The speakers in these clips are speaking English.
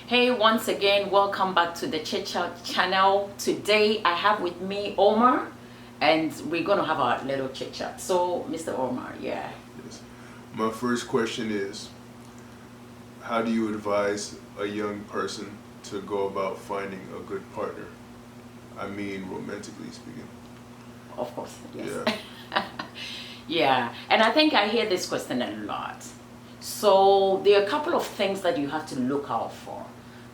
Hey, once again, welcome back to the Chit channel. Today I have with me Omar, and we're going to have our little chit chat. So, Mr. Omar, yeah. Yes. My first question is, how do you advise a young person to go about finding a good partner? I mean, romantically speaking. Of course, yes. Yeah. Yeah, and I think I hear this question a lot. So there are a couple of things that you have to look out for,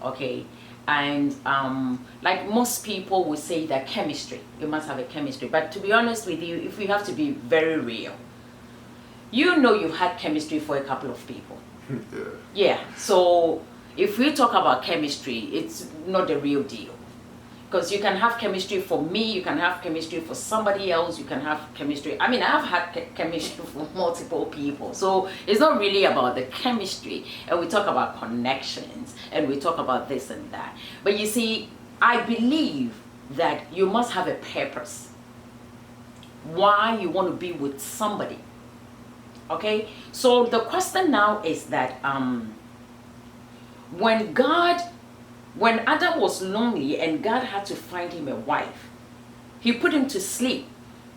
okay? And like most people would say that chemistry, you must have a chemistry. But to be honest with you, if we have to be very real, you know you've had chemistry for a couple of people. Yeah. Yeah, so if we talk about chemistry, it's not the real deal. Because you can have chemistry for me, you can have chemistry for somebody else, you can have chemistry. I mean, I've had chemistry for multiple people. So it's not really about the chemistry. And we talk about connections and we talk about this and that. But you see, I believe that you must have a purpose why you want to be with somebody. Okay? So the question now is that when Adam was lonely and God had to find him a wife, he put him to sleep.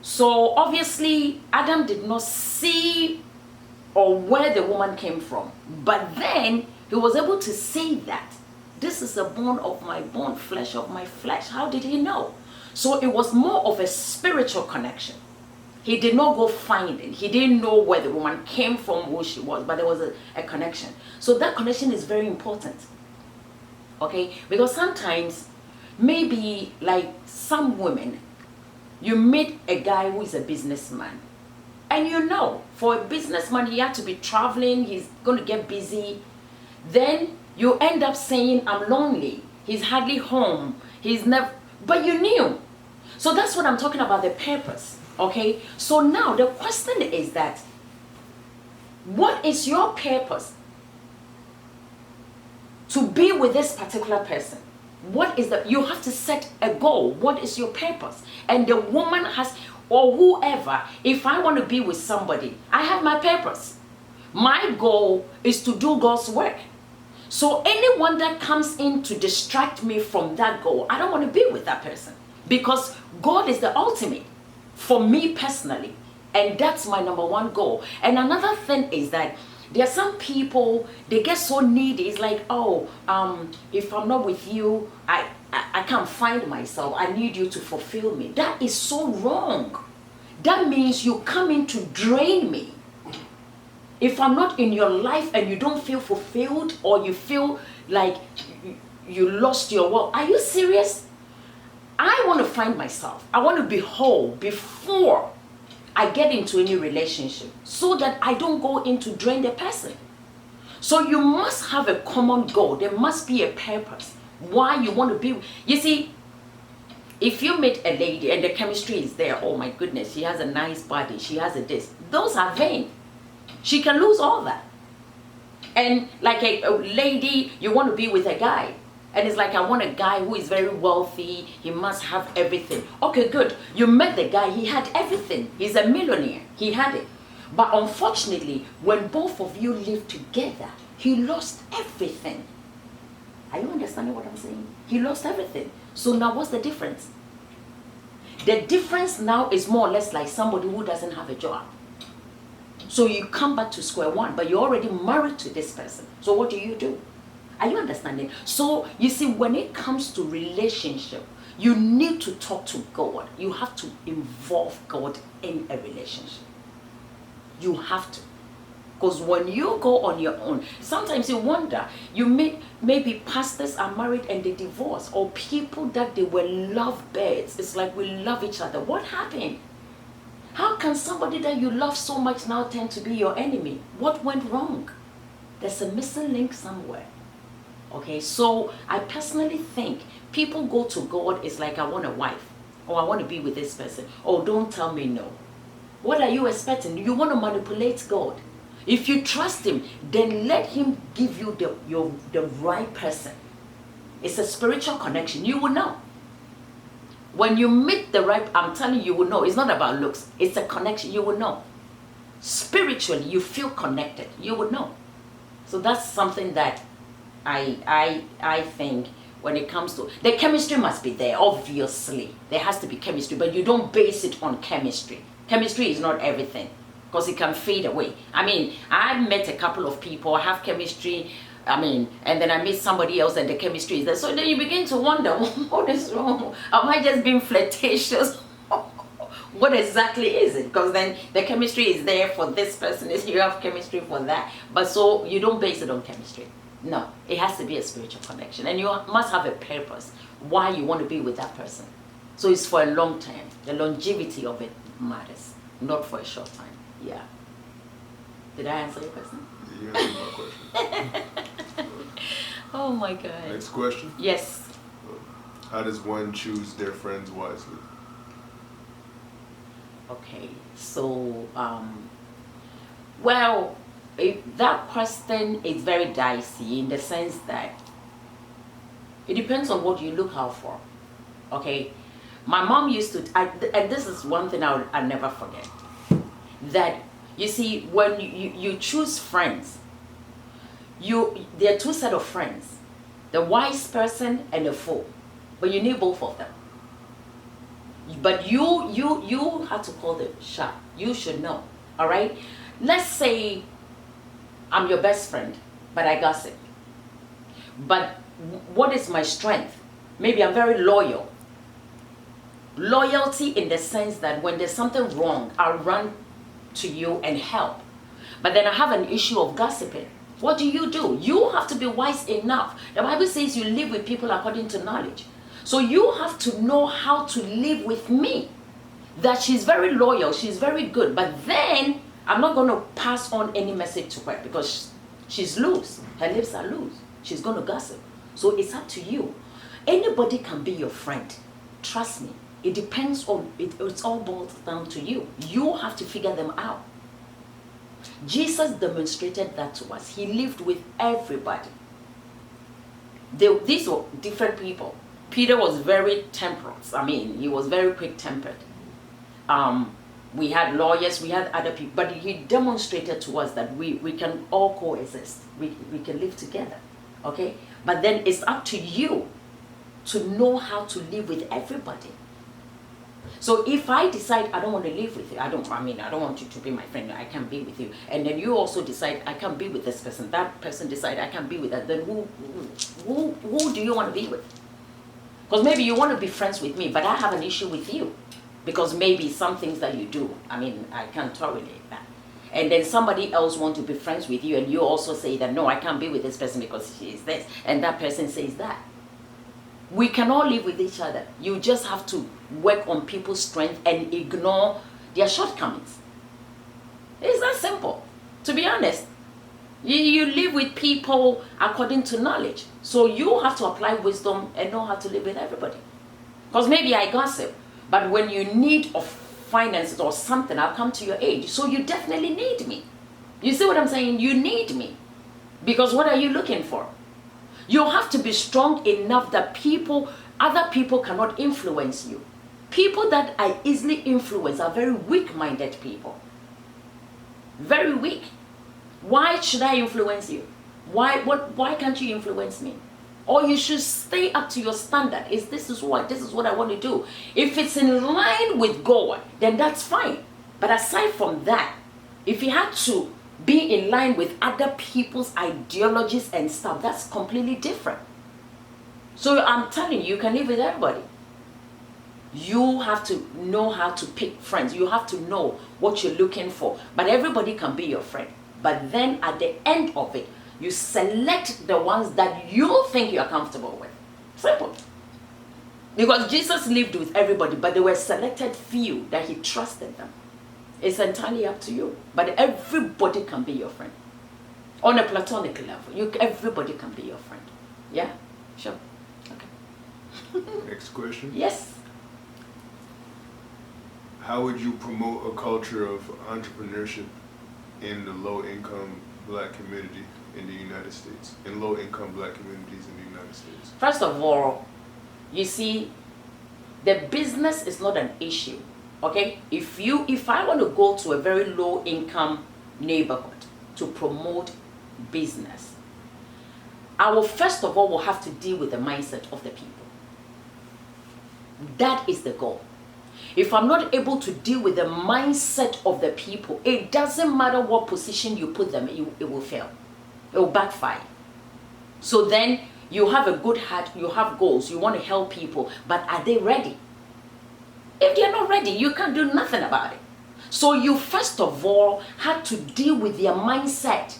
So obviously Adam did not see or where the woman came from. But then he was able to say that this is a bone of my bone, flesh of my flesh. How did he know? So it was more of a spiritual connection. He did not go find it. He didn't know where the woman came from, who she was, but there was a connection. So that connection is very important. Okay, because sometimes, maybe like some women, you meet a guy who is a businessman, and you know, for a businessman, he had to be traveling, he's going to get busy. Then you end up saying, I'm lonely, he's hardly home, he's never, but you knew. So that's what I'm talking about, the purpose. Okay, so now the question is that, what is your purpose to be with this particular person? What is that? You have to set a goal. What is your purpose? And the woman has, or whoever, if I want to be with somebody, I have my purpose. My goal is to do God's work. So anyone that comes in to distract me from that goal, I don't want to be with that person, because God is the ultimate for me personally. And that's my number one goal. And another thing is that there are some people, they get so needy. It's like, oh, if I'm not with you, I can't find myself. I need you to fulfill me. That is so wrong. That means you come in to drain me. If I'm not in your life and you don't feel fulfilled, or you feel like you lost your world, are you serious? I want to find myself. I want to be whole before I get into any relationship, so that I don't go in to drain the person. So you must have a common goal. There must be a purpose why you want to be. You see, if you meet a lady and the chemistry is there, oh my goodness, she has a nice body, she has a this, those are vain. She can lose all that. And like a lady, you want to be with a guy, and it's like, I want a guy who is very wealthy, he must have everything. Okay, good. You met the guy, he had everything. He's a millionaire, he had it. But unfortunately, when both of you live together, he lost everything. Are you understanding what I'm saying? He lost everything. So now what's the difference? The difference now is more or less like somebody who doesn't have a job. So you come back to square one, but you're already married to this person. So what do? Are you understanding? So you see, when it comes to relationship, you need to talk to God. You have to involve God in a relationship. You have to. Because when you go on your own, sometimes you wonder, you meet, maybe pastors are married and they divorce, or people that they were lovebirds. It's like, we love each other. What happened? How can somebody that you love so much now tend to be your enemy? What went wrong? There's a missing link somewhere. Okay, so I personally think people go to God, it's like, I want a wife, or I want to be with this person. Oh, don't tell me no. What are you expecting? You want to manipulate God. If you trust him, then let him give you the right person. It's a spiritual connection. You will know. When you meet the right, I'm telling you, you will know. It's not about looks. It's a connection. You will know. Spiritually, you feel connected. You will know. So that's something that I think when it comes to the chemistry must be there, obviously. There has to be chemistry, but you don't base it on chemistry. Chemistry is not everything because it can fade away. I mean, I've met a couple of people, have chemistry, I mean, and then I meet somebody else and the chemistry is there. So then you begin to wonder, what is wrong? Am I just being flirtatious? What exactly is it? Because then the chemistry is there for this person, you have chemistry for that. But so you don't base it on chemistry. No, it has to be a spiritual connection. And you must have a purpose why you want to be with that person. So it's for a long time. The longevity of it matters, not for a short time. Yeah. Did I answer your question? You answered my question. Oh my God. Next question. Yes. How does one choose their friends wisely? Okay, so well, that question is very dicey in the sense that it depends on what you look out for. Okay, my mom used to, and this is one thing I'll never forget, that you see, when you choose friends, there are two set of friends, the wise person and the fool, but you need both of them. But you have to call the shot. You should know. All right. Let's say I'm your best friend, but I gossip. But what is my strength? Maybe I'm very loyal. Loyalty in the sense that when there's something wrong, I'll run to you and help. But then I have an issue of gossiping. What do? You have to be wise enough. The Bible says you live with people according to knowledge. So you have to know how to live with me. That she's very loyal, she's very good, but then I'm not going to pass on any message to her because she's loose. Her lips are loose. She's going to gossip. So it's up to you. Anybody can be your friend. Trust me. It depends on, it's all boils down to you. You have to figure them out. Jesus demonstrated that to us. He lived with everybody. These were different people. Peter was very temperate. I mean, he was very quick-tempered. We had lawyers, we had other people, but he demonstrated to us that we can all coexist. We can live together, okay? But then it's up to you to know how to live with everybody. So if I decide I don't want to live with you, I don't want you to be my friend, I can't be with you. And then you also decide I can't be with this person, that person decide I can't be with that, then who do you want to be with? Because maybe you want to be friends with me, but I have an issue with you. Because maybe some things that you do, I can't tolerate that. And then somebody else wants to be friends with you and you also say that, no, I can't be with this person because she is this. And that person says that. We can all live with each other. You just have to work on people's strength and ignore their shortcomings. It's that simple, to be honest. You live with people according to knowledge. So you have to apply wisdom and know how to live with everybody. Because maybe I gossip, but when you need of finances or something, I'll come to your aid. So you definitely need me. You see what I'm saying? You need me. Because what are you looking for? You have to be strong enough that other people cannot influence you. People that are easily influenced are very weak-minded people. Very weak. Why should I influence you? Why can't you influence me? Or you should stay up to your standard. This is what I want to do. If it's in line with God, then that's fine. But aside from that, if you had to be in line with other people's ideologies and stuff, that's completely different. So I'm telling you, you can live with everybody. You have to know how to pick friends. You have to know what you're looking for. But everybody can be your friend. But then at the end of it, you select the ones that you think you're comfortable with. Simple. Because Jesus lived with everybody, but there were selected few that he trusted them. It's entirely up to you. But everybody can be your friend. On a platonic level, everybody can be your friend. Yeah? Sure. Okay. Next question. Yes. How would you promote a culture of entrepreneurship in the low-income black community in the United States? In low-income black communities in the United States? First of all, you see, the business is not an issue. Okay? If I want to go to a very low-income neighborhood to promote business, I will first of all will have to deal with the mindset of the people. That is the goal. If I'm not able to deal with the mindset of the people, it doesn't matter what position you put them, it will fail. It will backfire. So then you have a good heart, you have goals, you want to help people, but are they ready? If they're not ready, you can't do nothing about it. So you first of all had to deal with their mindset.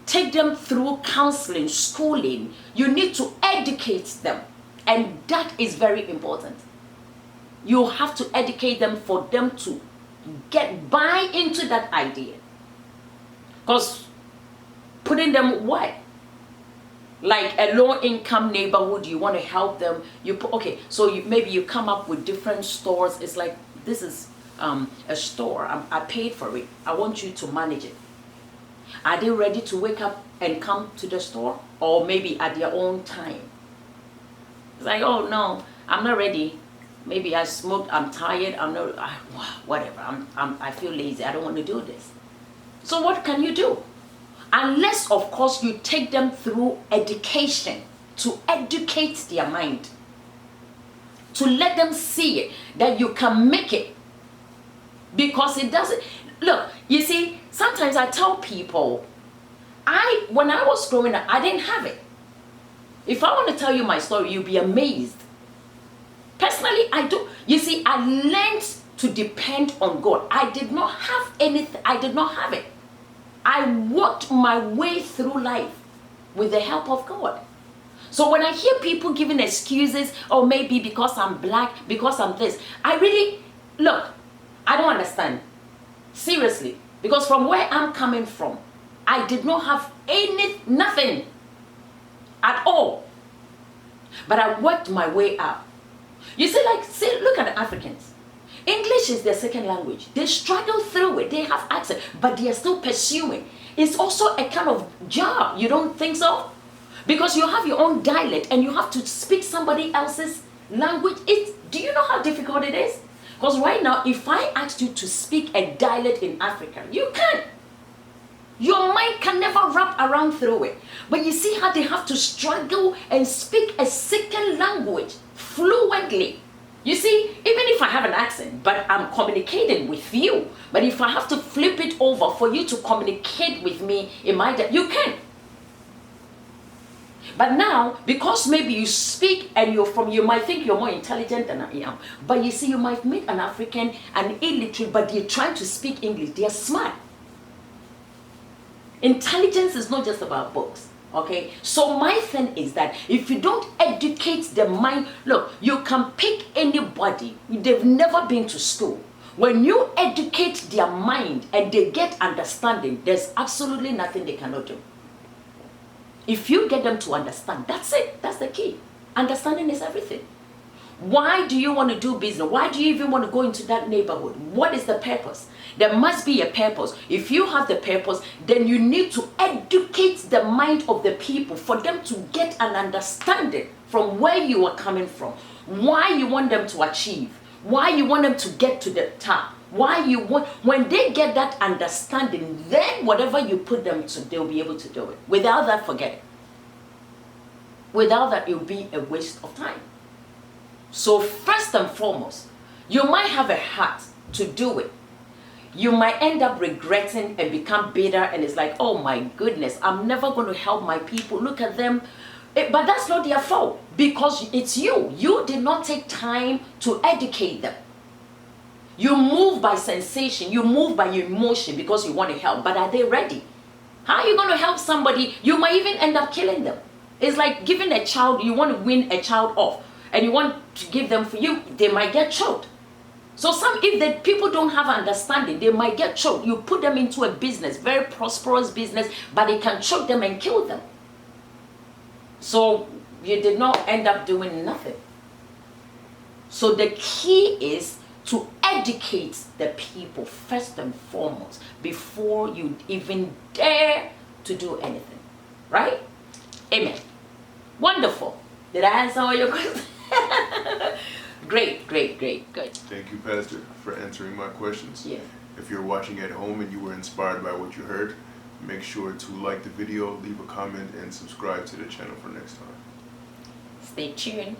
Take them through counseling, schooling. You need to educate them. And that is very important. You have to educate them for them to buy into that idea. Because putting them what? Like a low-income neighborhood, you want to help them. So maybe you come up with different stores. It's like, this is a store. I paid for it. I want you to manage it. Are they ready to wake up and come to the store? Or maybe at their own time? It's like, oh no, I'm not ready. Maybe I smoked, I'm tired, whatever. I feel lazy, I don't want to do this. So what can you do? Unless, of course, you take them through education to educate their mind. To let them see it, that you can make it. Because it doesn't, look, you see, sometimes I tell people, when I was growing up, I didn't have it. If I want to tell you my story, you'll be amazed. Personally, I do. You see, I learned to depend on God. I did not have anything. I did not have it. I worked my way through life with the help of God. So when I hear people giving excuses, or maybe because I'm black, because I'm this, I don't understand. Seriously. Because from where I'm coming from, I did not have nothing at all. But I worked my way up. You see, look at the Africans. English is their second language. They struggle through it. They have accent, but they are still pursuing. It's also a kind of job. You don't think so? Because you have your own dialect and you have to speak somebody else's language. Do you know how difficult it is? Because right now, if I asked you to speak a dialect in Africa, you can't. Your mind can never wrap around through it. But you see how they have to struggle and speak a second language fluently. You see, even if I have an accent, but I'm communicating with you, but if I have to flip it over for you to communicate with me in my you can. But now, because maybe you speak and you might think you're more intelligent than I am. But you see, you might meet an African, an illiterate, but they're trying to speak English. They're smart. Intelligence is not just about books. Okay, so my thing is that if you don't educate the mind, look, you can pick anybody, they've never been to school. When you educate their mind and they get understanding, there's absolutely nothing they cannot do. If you get them to understand, that's it, that's the key. Understanding is everything. Why do you want to do business? Why do you even want to go into that neighborhood? What is the purpose? There must be a purpose. If you have the purpose, then you need to educate the mind of the people for them to get an understanding from where you are coming from, why you want them to achieve, why you want them to get to the top, when they get that understanding, then whatever you put them to, they'll be able to do it. Without that, forget it. Without that, it will be a waste of time. So first and foremost, you might have a heart to do it. You might end up regretting and become bitter, and it's like, oh my goodness, I'm never going to help my people. Look at them. But that's not their fault, because it's you. You did not take time to educate them. You move by sensation. You move by your emotion because you want to help. But are they ready? How are you going to help somebody? You might even end up killing them. It's like giving a child, you want to win a child off, and you want to give them for you, they might get choked. So if the people don't have understanding, they might get choked. You put them into a business, very prosperous business, but it can choke them and kill them. So you did not end up doing nothing. So the key is to educate the people first and foremost before you even dare to do anything. Right? Amen. Wonderful. Did I answer all your questions? Great, good. Thank you, Pastor, for answering my questions. Yeah. If you're watching at home and you were inspired by what you heard, Make sure to like the video, leave a comment, and subscribe to the channel for next time. Stay tuned.